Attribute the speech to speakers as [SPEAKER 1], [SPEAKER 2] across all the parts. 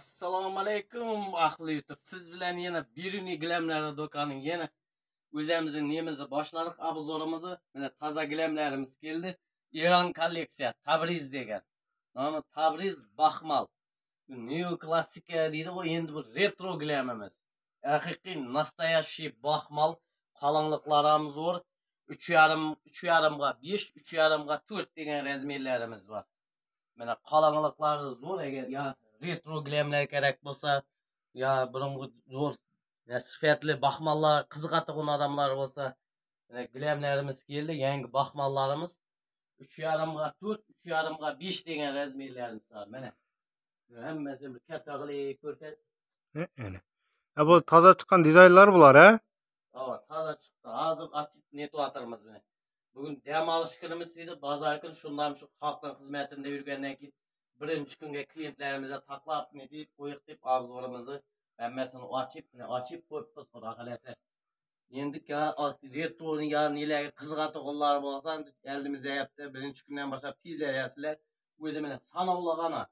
[SPEAKER 1] Assalomu alaykum ahli YouTube. Siz bilan yana Biruni gilamlari do'konining yana o'zimizning nemizni boshladik. Obzorimizni mana toza gilamlarimiz keldi. Eron kolleksiya Tabriz degan. Nomi Tabriz Baxmal. Neo klassika deydi o endi bu retro gilamimiz. Haqiqiy nastoящий Baxmal qalinliqlarimiz bor. 3,5 ga 5, 3,5 ga 4 degan razmerlarimiz var. Mana qalinliqlari zo'r agar ya retro gilamlar kerak bo'lsa, ya burungi zo'r sifatli baxmallar, qiziqadigan odamlar bo'lsa, mana gilamlarimiz keldi, yangi baxmallarimiz 3,5 ga 4, 3,5 ga 5 degan razmerlarimiz bor. Mana hammasi bir katta qilib ko'rkaz.
[SPEAKER 2] Ana. Bu toza chiqqan dizaynlar bular, ha?
[SPEAKER 1] Ha, toza chiqdi. Hozir ochib netib buni. Bugün dam olish kunimiz edi, bozor kuni shundan shu xalqning xizmatida yurgandan keyin birinchi kunga klientlarimizga taqlab deb qo'yiq deb obzorimizni hammasini ochib qo'yibmiz xudo xolasa. Endi retroni ya nelarga qiziqadiganlar bo'lsa, eldimizda yapti. Birinchi kundan boshlab tezlayasizlar. O'zi mana sanoqlig'ana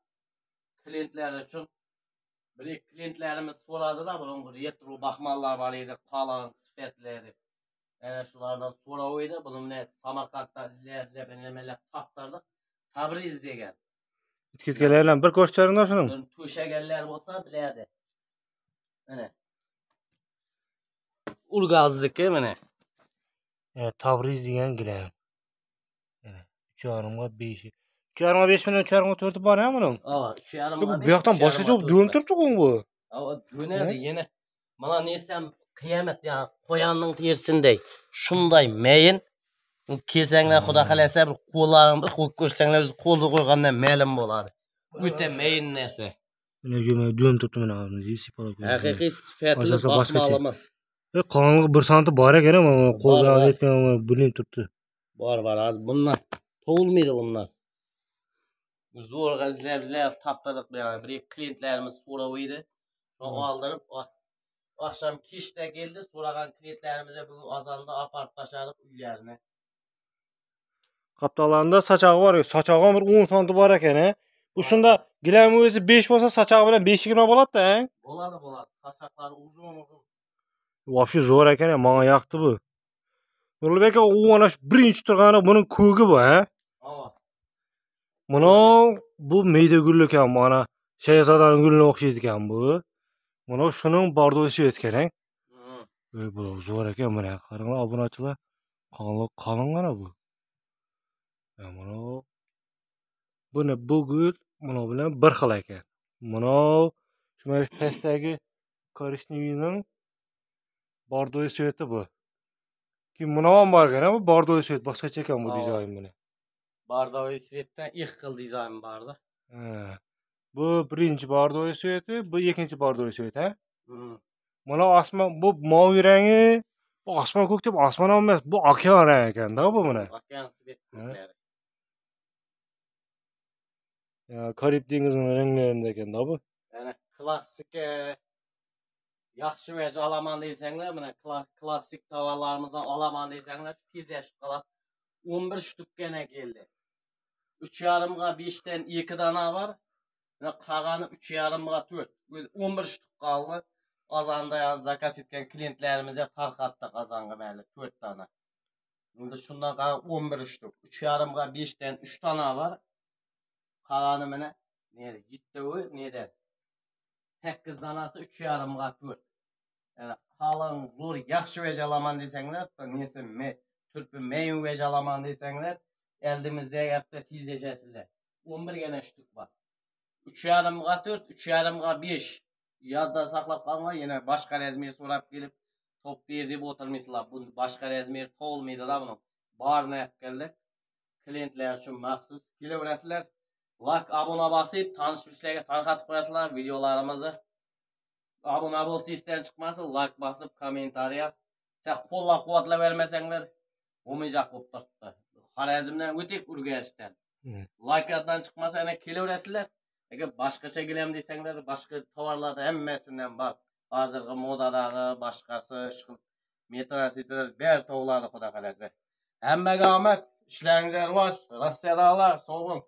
[SPEAKER 1] klientlar uchun bir klientlarimiz so'radilar, bu retro baxmallar bor edi, qalin sifatli. Ana shulardan so'rab edi. Buni men Samarqandda izlab toptirdik. Tabriz degan.
[SPEAKER 2] Ketganlardan bir ko'rsatgaringlar shuni.
[SPEAKER 1] To'shaganlar bo'lsa biladi. Mana. Urgazniki mana.
[SPEAKER 2] Tabriz degan gilam. Mana 3,5 ga 5. 3,5 ga 5 bilan 3,5 ga 4 bor ham buning.
[SPEAKER 1] Ha, 3,5 ga 5.
[SPEAKER 2] Bu yoqdan boshqacha do'nib turibdi-ku bu.
[SPEAKER 1] Ha, do'nadi yana. Mana nesam qiyomat ya qo'yanning tersinday. Shunday mayin kelsanglar xudo xolasa bir qo'llarimni bir qo'yib ko'rsanglar o'zi qo'lni qo'ygandan ma'lum bo'ladi. O'ta mayin narsa.
[SPEAKER 2] Mana juma do'nib turibdi mana sipalab.
[SPEAKER 1] Haqiqiy sifatli baxmalimiz.
[SPEAKER 2] Qalinligi 1 santi bor ekan, mana qo'l bilan olayotgan bilinib turibdi.
[SPEAKER 1] Bor, hozir bundan to'g'ilmaydi bundan. Zo'r izlab toptirdik bir klientlarimiz so'rab edi. Shuni oldirib akşam kechda keldi, so'ragan klientlarimizga bugun azonda apart tashladik uylarini.
[SPEAKER 2] Qaptalarında saçağı var. Saçağın bir 10 santi bor ekan, ha. Bu shunda gilam o'zi 5 bo'lsa, saçağı bilan 5,20 bo'ladi-da, ha?
[SPEAKER 1] Bo'ladi. Saçaqlari uzun.
[SPEAKER 2] Vobshe zo'r ekan, menga yoqdi bu. Nurlibek aka, u ana shu birinchi turgani buning ko'gi bu, ha?
[SPEAKER 1] Ha.
[SPEAKER 2] Mana bu meyda gul ekan, mana Shahzodaning gulini o'xshaydi ekan bu. Mana shuning bordosi etgan, ha? Bu zo'r ekan, mana qaranglar obunachilar. Qalin mana bu. Mana bu gul mana bilan bir xil ekan. Mana shu pastdagi korishnevining bordoy sveti bu. Kim buni ham bor ekan, bu bordoy svet boshqacha ekan bu dizayn buni.
[SPEAKER 1] Bordoy svetdan ikki xil dizayn bor-da.
[SPEAKER 2] Bu birinchi bordoy sveti, bu ikkinchi bordoy svet, ha? Mana osmon bu moviy rangi, bu osmon ko'k deb osmon emas, bu okean rangi ekan-da bu mana.
[SPEAKER 1] Okean svet.
[SPEAKER 2] Karib dengizining ranglarida ekan-da bu.
[SPEAKER 1] Yana klassik yaxshi vaj olaman desanglar, mana klassik tovarlarimizdan olaman desanglar, tez yashib qolasiz. 11 shtukkana keldi. 3,5 ga 5 dan 2 dana var. Ve qolgani 3,5 ga 4. O'zi 11 shtuk qoldi. Azanda zakaz etgan klientlarimizga tarqatdik azanga mayli 4 dana. Endi shundan qolgan 11 shtuk. 3,5 ga 5 dan 3 dana var. Qolgani mana neri 7 neda 8 danasi 3,5 ga 4. Yani qalin zo'r yaxshi vaj olaman desanglar, nesi turpi mayin vaj olaman desanglar, eldimizda yapta tez yashasizlar. 11 gana shtuk bor. 3,5 ga 4, 3,5 ga 5. Yodda saqlab qolinglar, yana boshqa razmer so'rab kelib, top ber deb o'tirmaysizlar. Bu boshqa razmer to'g'ilmaydi-da buni. Borni yapganlar. Klientlar uchun maxsus kelaverasizlar. Like, abona bosib, tanish bilishlarga tarqatib qo'yasizlar videolarimizni. Abona bo'lsa isdan chiqmasin, like bosib, kommentariya. Siz qo'llab-quvvatlab bermasanglar, bo'lmayacak bo'lib turibdi. Xorazmdan o'tib Urganchdan. Like'dan chiqmasa yana kelaverasizlar. Agar boshqacha gilam desanglar, boshqa tovarlarda hammasidan bor. Hozirgi modadagi boshqasi, metrositlar ber tovlari xudo xolasa. Hammaga omad, ishlaringizga rivoj, Rossiyadagilar sog' bo'ling.